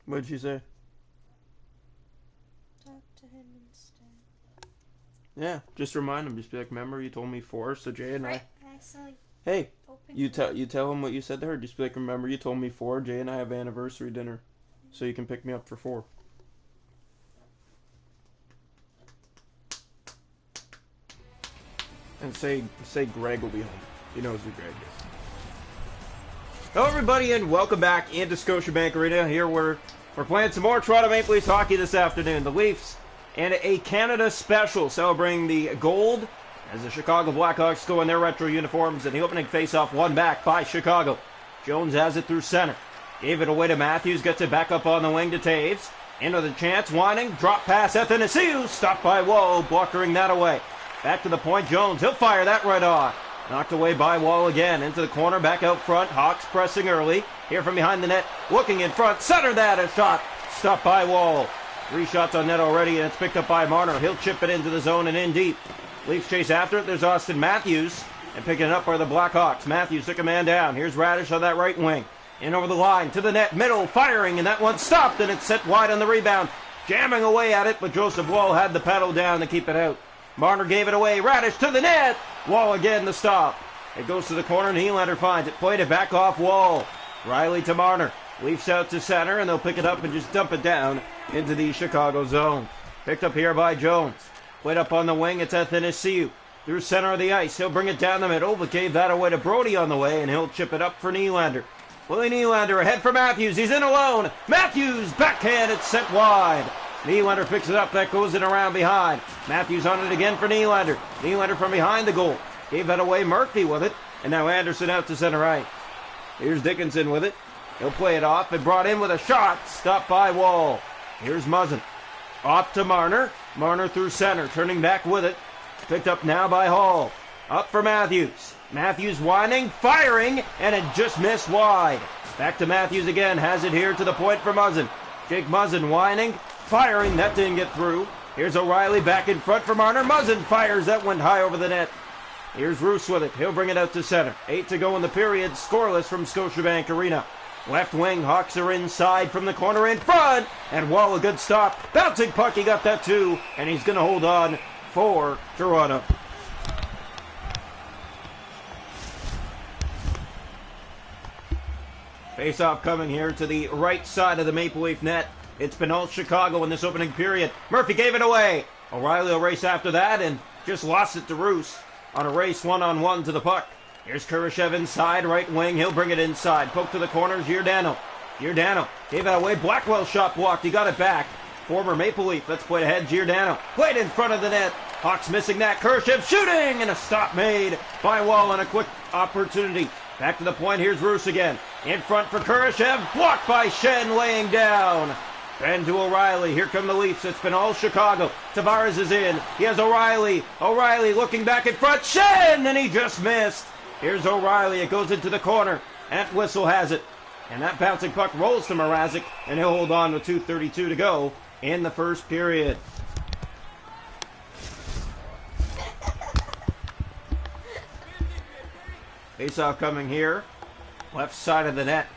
What'd she say? Talk to him instead. Yeah, just remind him. Just be like, remember you told me 4, so Jay and Right. I... I accidentally Hey, opened you it. tell him what you said to her. Just be like, remember you told me 4, Jay and I have anniversary dinner, so you can pick me up for 4. And say Greg will be home. He knows who Greg is. Hello everybody and welcome back into Scotiabank Arena. Here we're playing some more Toronto Maple Leafs hockey this afternoon. The Leafs and a Canada special celebrating the gold as the Chicago Blackhawks go in their retro uniforms, and the opening faceoff won back by Chicago. Jones has it through center. Gave it away to Matthews, gets it back up on the wing to Taves. Into the chance, whining, drop pass, Athanasiou, stopped by Wall, blockering that away. Back to the point, Jones, he'll fire that right on. Knocked away by Wall again, into the corner, back out front, Hawks pressing early. Here from behind the net, looking in front, center that, a shot, stopped by Wall. 3 shots on net already, and it's picked up by Marner. He'll chip it into the zone and in deep. Leafs chase after it, there's Austin Matthews, and picking it up are the Blackhawks. Matthews took a man down, here's Radish on that right wing. In over the line, to the net, middle, firing, and that one stopped, and it's set wide on the rebound. Jamming away at it, but Joseph Wall had the pedal down to keep it out. Marner gave it away, Radish to the net! Wall again to stop. It goes to the corner, and Nylander finds it. Played it back off Wall. Riley to Marner. Leafs out to center, and they'll pick it up and just dump it down into the Chicago zone. Picked up here by Jones. Played up on the wing, it's Athanasiou. Through center of the ice, he'll bring it down the middle, but gave that away to Brody on the way, and he'll chip it up for Nylander. Willie Nylander ahead for Matthews, he's in alone. Matthews, backhand, it's sent wide. Nylander picks it up, that goes in around behind. Matthews on it again for Nylander. Nylander from behind the goal. Gave that away, Murphy with it. And now Anderson out to center right. Here's Dickinson with it. He'll play it off and brought in with a shot. Stopped by Wall. Here's Muzzin. Off to Marner. Marner through center, turning back with it. Picked up now by Hall. Up for Matthews. Matthews whining, firing, and it just missed wide. Back to Matthews again. Has it here to the point for Muzzin. Jake Muzzin whining. Firing, that didn't get through. Here's O'Reilly back in front for Marner. Muzzin fires, that went high over the net. Here's Roos with it. He'll bring it out to center. 8 to go in the period. Scoreless from Scotiabank Arena. Left wing, Hawks are inside from the corner in front. And Wall a good stop. Bouncing puck, he got that too. And he's going to hold on for Toronto. Face-off coming here to the right side of the Maple Leaf net. It's been all Chicago in this opening period. Murphy gave it away. O'Reilly will race after that and just lost it to Roos on a race one-on-one to the puck. Here's Kurashev inside, right wing. He'll bring it inside. Poke to the corner, Giordano. Giordano gave it away. Blackwell shot blocked. He got it back. Former Maple Leaf. Let's play ahead. Giordano played in front of the net. Hawks missing that. Kurashev shooting, and a stop made by Wall on a quick opportunity. Back to the point. Here's Roos again. In front for Kurashev. Blocked by Shen, laying down. And to O'Reilly. Here come the Leafs. It's been all Chicago. Tavares is in. He has O'Reilly. O'Reilly looking back in front. Shen! And he just missed. Here's O'Reilly. It goes into the corner. Entwistle has it. And that bouncing puck rolls to Mrazek. And he'll hold on with 2:32 to go in the first period. Face-off coming here. Left side of the net.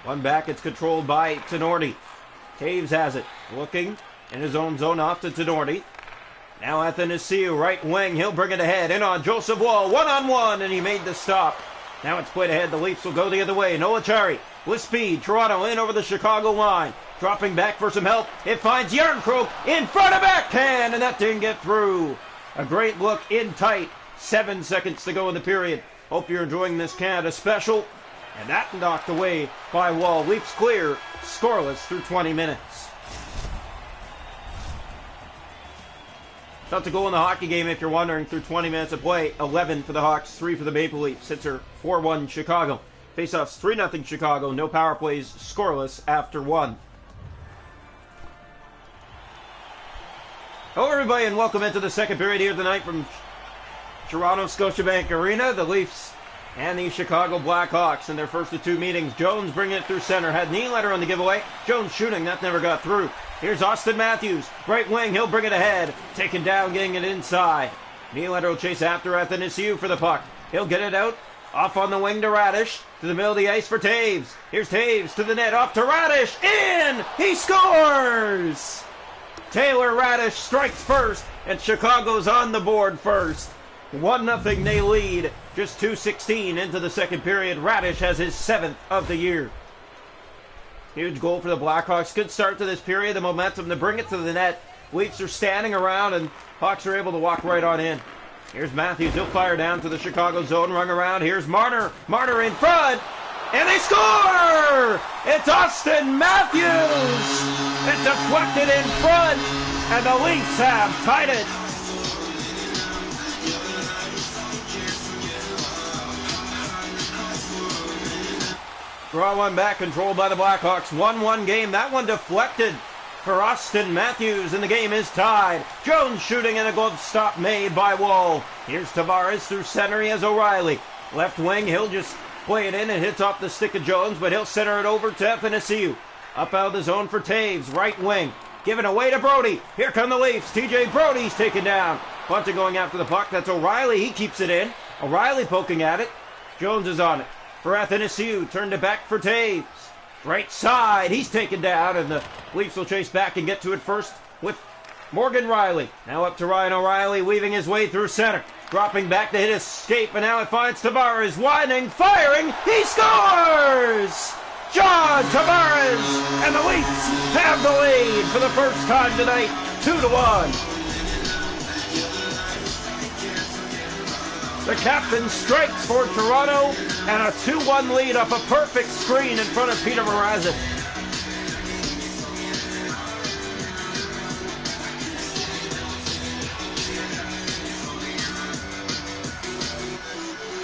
One back. It's controlled by Tenorti. Taves has it. Looking in his own zone off to Tenorti. Now Athanasiou, right wing. He'll bring it ahead. In on Joseph Wall. One-on-one, and he made the stop. Now it's played ahead. The Leafs will go the other way. Noah Chari with speed. Toronto in over the Chicago line. Dropping back for some help. It finds Yarncroke in front of backhand, and that didn't get through. A great look in tight. 7 seconds to go in the period. Hope you're enjoying this Canada special. And that knocked away by Wall. Leafs clear, scoreless through 20 minutes. About to go in the hockey game if you're wondering through 20 minutes of play. 11 for the Hawks, 3 for the Maple Leafs. Hits are 4-1 Chicago. Faceoffs 3-0 Chicago. No power plays, scoreless after 1. Hello everybody and welcome into the second period here tonight from Toronto Scotiabank Arena. The Leafs and the Chicago Blackhawks in their first of 2 meetings. Jones bringing it through center. Had Nylander on the giveaway. Jones shooting. That never got through. Here's Austin Matthews. Right wing. He'll bring it ahead. Taken down, getting it inside. Nylander will chase after Athanasiou for the puck. He'll get it out Off on the wing to Radish. To the middle of the ice for Taves. Here's Taves to the net. Off to Radish. In! He scores! Taylor Radish strikes first, and Chicago's on the board first. 1-0 they lead. Just 2:16 into the second period. Radish has his 7th of the year. Huge goal for the Blackhawks. Good start to this period. The momentum to bring it to the net. Leafs are standing around, and Hawks are able to walk right on in. Here's Matthews. He'll fire down to the Chicago zone. Run around. Here's Marner. Marner in front. And they score! It's Austin Matthews! It's deflected in front, and the Leafs have tied it. Draw one back, controlled by the Blackhawks. 1-1 game. That one deflected for Austin Matthews, and the game is tied. Jones shooting, and a glove stop made by Wall. Here's Tavares through center. He has O'Reilly. Left wing, he'll just play it in and hits off the stick of Jones, but he'll center it over to Athanasiou. Up out of the zone for Taves, right wing. Given away to Brody. Here come the Leafs. TJ Brody's taken down. Bunting going after the puck. That's O'Reilly. He keeps it in. O'Reilly poking at it. Jones is on it. For Athanasiou, turned it back for Taves. Right side, he's taken down, and the Leafs will chase back and get to it first with Morgan Riley. Now up to Ryan O'Reilly, weaving his way through center. Dropping back to hit escape, and now it finds Tavares. Winding, firing, he scores! John Tavares! And the Leafs have the lead for the first time tonight, 2-1. The captain strikes for Toronto, and a 2-1 lead off a perfect screen in front of Peter Mrazek.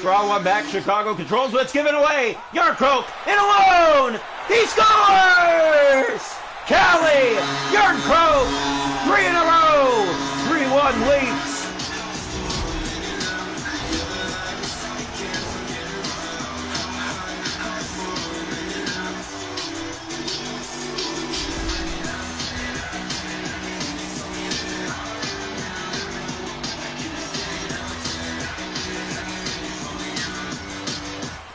Draw one back, Chicago controls what's given away. Yarncroke in alone! He scores! Cali! Yarncroke! 3 in a row! 3-1 Leafs.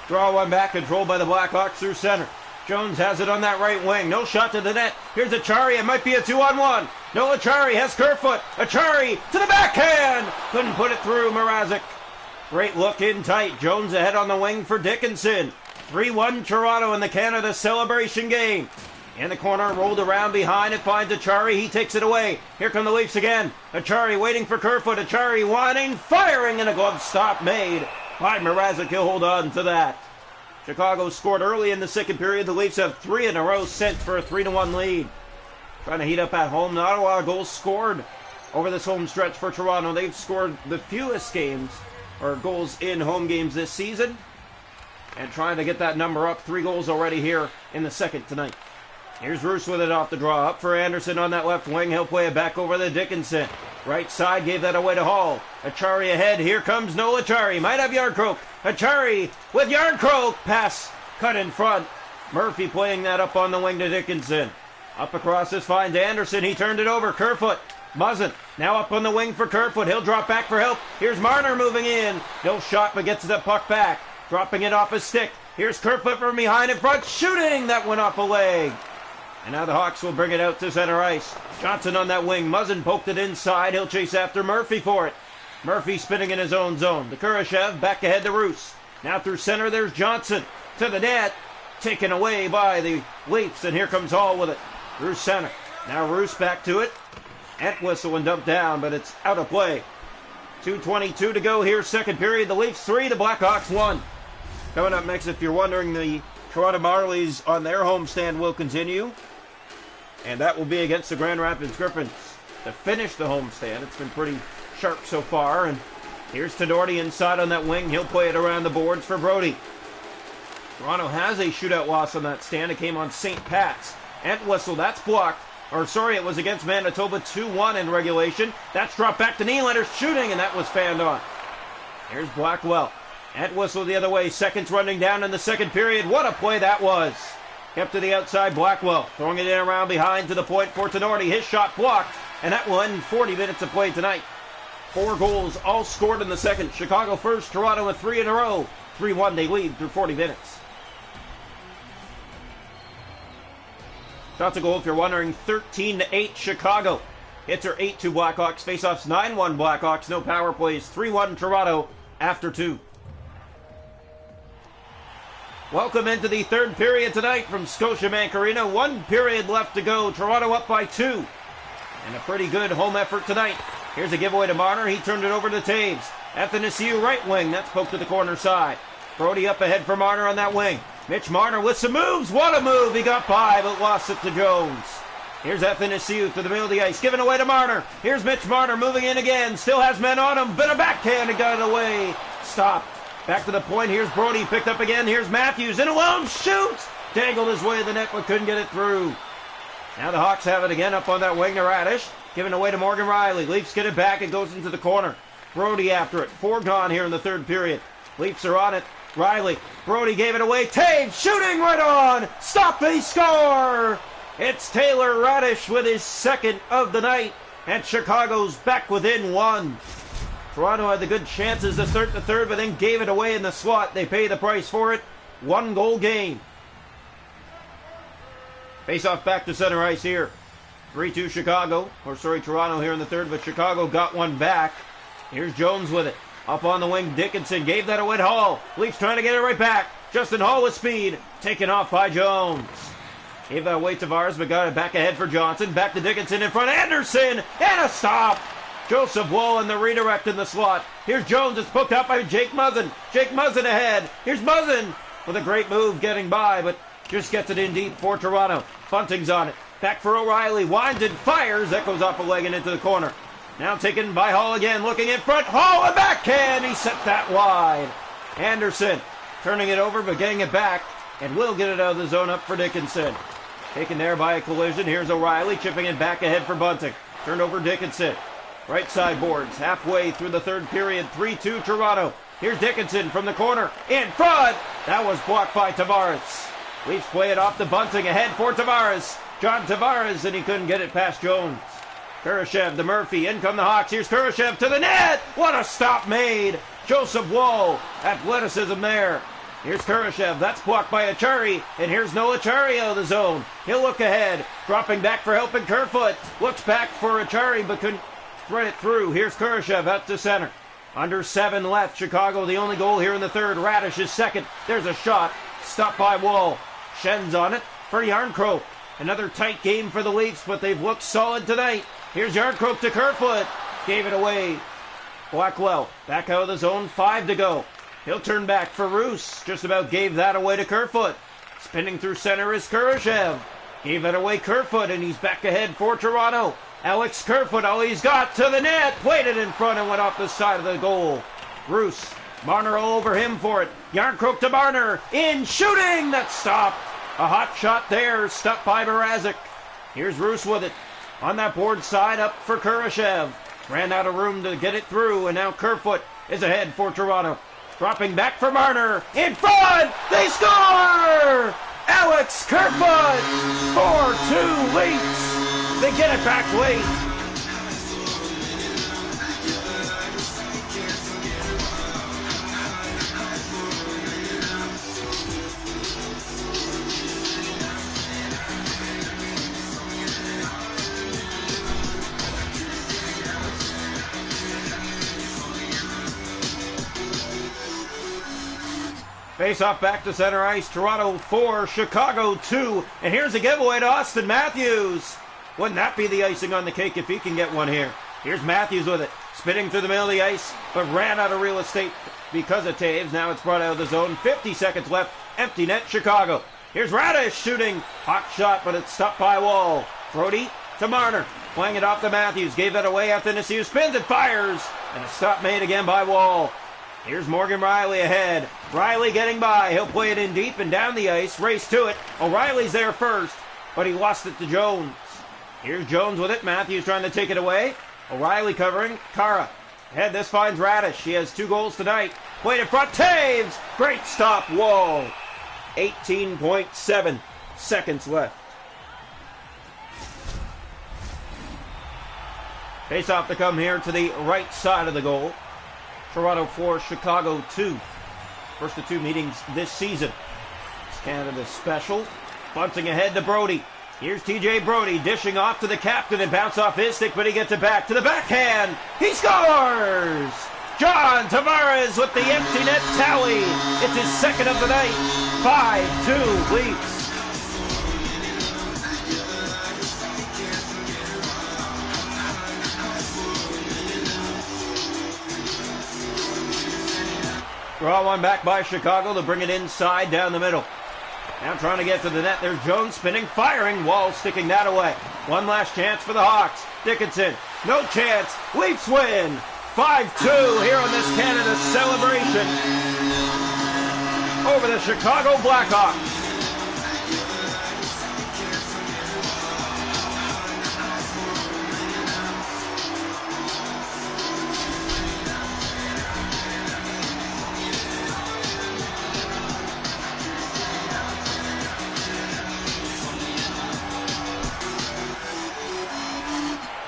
Draw one back, controlled by the Blackhawks through center. Jones has it on that right wing. No shot to the net. Here's Achari. It might be a 2-on-1. No, Achari has Kerfoot. Achari to the backhand. Couldn't put it through Mrazek. Great look in tight. Jones ahead on the wing for Dickinson. 3-1 Toronto in the Canada celebration game. In the corner, rolled around behind it, finds Achari. He takes it away. Here come the Leafs again. Achari waiting for Kerfoot. Achari whining, firing, and a glove stop made by Mrazek. He'll hold on to that. Chicago scored early in the second period. The Leafs have 3 in a row since for a 3-1 lead. Trying to heat up at home. Not a lot of goals scored over this home stretch for Toronto. They've scored the fewest games or goals in home games this season. And trying to get that number up. 3 goals already here in the second tonight. Here's Roos with it off the draw. Up for Anderson on that left wing. He'll play it back over to Dickinson. Right side, gave that away to Hall. Achari ahead. Here comes Noel Achari. Might have Yarncroke. Achari with Yarncroke. Pass cut in front. Murphy playing that up on the wing to Dickinson. Up across this finds Anderson. He turned it over. Kerfoot. Muzzin. Now up on the wing for Kerfoot. He'll drop back for help. Here's Marner moving in. No shot, but gets the puck back. Dropping it off his stick. Here's Kerfoot from behind in front. Shooting. That went off a leg. And now the Hawks will bring it out to center ice. Johnson on that wing. Muzzin poked it inside. He'll chase after Murphy for it. Murphy spinning in his own zone. The Kurashev back ahead to Roos. Now through center, there's Johnson. To the net. Taken away by the Leafs. And here comes Hall with it. Through center. Now Roos back to it. Entwistle and dumped down, but it's out of play. 2:22 to go here, second period. The Leafs 3, the Blackhawks 1. Coming up next, if you're wondering, the Toronto Marlies on their homestand will continue. And that will be against the Grand Rapids Griffins to finish the homestand. It's been pretty sharp so far. And here's Tenorti inside on that wing. He'll play it around the boards for Brody. Toronto has a shootout loss on that stand. It came on St. Pat's. Entwistle, that's blocked. Or sorry, it was against Manitoba 2-1 in regulation. That's dropped back to Nylander shooting, and that was fanned on. Here's Blackwell. Entwistle the other way. Seconds running down in the second period. What a play that was. Kept to the outside, Blackwell. Throwing it in around behind to the point for Tenorti. His shot blocked, and that will end 40 minutes of play tonight. 4 goals, all scored in the second. Chicago first, Toronto with 3 in a row. 3-1 they lead through 40 minutes. Shots a goal, if you're wondering, 13-8 Chicago. Hits are 8-2 Blackhawks. Faceoffs 9-1 Blackhawks. No power plays. 3-1 Toronto after 2. Welcome into the third period tonight from Scotiabank Arena. 1 period left to go. Toronto up by 2. And a pretty good home effort tonight. Here's a giveaway to Marner. He turned it over to Taves. Athanasiou right wing. That's poked to the corner side. Brody up ahead for Marner on that wing. Mitch Marner with some moves. What a move. He got by but lost it to Jones. Here's Athanasiou to the middle of the ice. Given away to Marner. Here's Mitch Marner moving in again. Still has men on him. Bit of backhand and got it away. Stopped. Back to the point. Here's Brody. Picked up again. Here's Matthews. In alone. Shoots. Dangled his way to the net but couldn't get it through. Now the Hawks have it again up on that wing to Radish. Given away to Morgan Riley. Leafs get it back. It goes into the corner. Brody after it. 4 gone here in the third period. Leafs are on it. Riley. Brody gave it away. Taves shooting right on. Stop. They score. It's Taylor Radish with his second of the night. And Chicago's back within 1. Toronto had the good chances to start the third, but then gave it away in the slot. They pay the price for it. 1 goal game. Face off back to center ice here. 3-2 Chicago. Toronto here in the third, but Chicago got one back. Here's Jones with it. Up on the wing, Dickinson gave that away to Hall. Leafs trying to get it right back. Justin Hall with speed. Taken off by Jones. Gave that away to Tavares, but got it back ahead for Johnson. Back to Dickinson in front. Anderson! And a stop! Joseph Woll in the redirect in the slot. Here's Jones. It's poked out by Jake Muzzin. Jake Muzzin ahead. Here's Muzzin with a great move getting by, but just gets it in deep for Toronto. Bunting's on it. Back for O'Reilly. Winds and fires. That goes off a leg and into the corner. Now taken by Hall again. Looking in front. Hall a backhand. He set that wide. Anderson turning it over but getting it back. And will get it out of the zone up for Dickinson. Taken there by a collision. Here's O'Reilly chipping it back ahead for Bunting. Turned over Dickinson. Right side boards. Halfway through the third period. 3-2 Toronto. Here's Dickinson from the corner. In front. That was blocked by Tavares. Leafs play it off to Bunting. Ahead for Tavares. John Tavares, and he couldn't get it past Jones. Kurashev to Murphy. In come the Hawks. Here's Kurashev to the net. What a stop made. Joseph Woll. Athleticism there. Here's Kurashev. That's blocked by Achari. And here's Noah Achari out of the zone. He'll look ahead. Dropping back for helping Kerfoot. Looks back for Achari, but couldn't thread it through. Here's Kurashev out to center. Under 7 left. Chicago the only goal here in the third. Radish is second. There's a shot. Stopped by Woll. Shen's on it for Yarncroke. Another tight game for the Leafs, but they've looked solid tonight. Here's Yarncroke to Kerfoot. Gave it away. Blackwell back out of the zone. 5 to go. He'll turn back for Roos. Just about gave that away to Kerfoot. Spinning through center is Kurashev. Gave that away Kerfoot, and he's back ahead for Toronto. Alex Kerfoot, all he's got to the net. Played it in front and went off the side of the goal. Roos. Marner all over him for it. Yarncroke to Marner. In shooting. That's stopped. A hot shot there. Stopped by Mrazek. Here's Roos with it. On that board side up for Kurashev. Ran out of room to get it through, and now Kerfoot is ahead for Toronto. Dropping back for Marner. In front! They score! Alex Kerfoot! 4-2 Leafs. They get it back late. Face off back to center ice. Toronto 4, Chicago 2. And here's a giveaway to Austin Matthews. Wouldn't that be the icing on the cake if he can get one here? Here's Matthews with it. Spinning through the middle of the ice, but ran out of real estate because of Taves. Now it's brought out of the zone. 50 seconds left. Empty net, Chicago. Here's Radish shooting. Hot shot, but it's stopped by Woll. Brody to Marner. Playing it off to Matthews. Gave that away. Athanasiou spins and fires. And a stop made again by Woll. Here's Morgan Riley ahead. Riley getting by. He'll play it in deep and down the ice. Race to it. O'Reilly's there first, but he lost it to Jones. Here's Jones with it. Matthews trying to take it away. O'Reilly covering. Kara. Ahead, this finds Radish. He has 2 goals tonight. Played in front. Taves. Great stop. Woll. 18.7 seconds left. Face off to come here to the right side of the goal. Toronto 4, Chicago 2. First of two meetings this season. It's Canada's special. Bunting ahead to Brody. Here's TJ Brody dishing off to the captain and bounce off his stick, but he gets it back to the backhand. He scores! John Tavares with the empty net tally. It's his second of the night. 5-2 Leafs. Draw one back by Chicago to bring it inside down the middle. Now trying to get to the net. There's Jones spinning, firing. Wall sticking that away. One last chance for the Hawks. Dickinson, no chance. Leafs win. 5-2 here on this Canada celebration over the Chicago Blackhawks.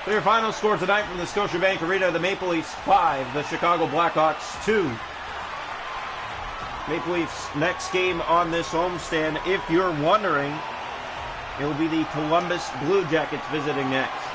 Your final score tonight from the Scotiabank Arena, the Maple Leafs 5, the Chicago Blackhawks 2. Maple Leafs next game on this homestand, if you're wondering, it will be the Columbus Blue Jackets visiting next.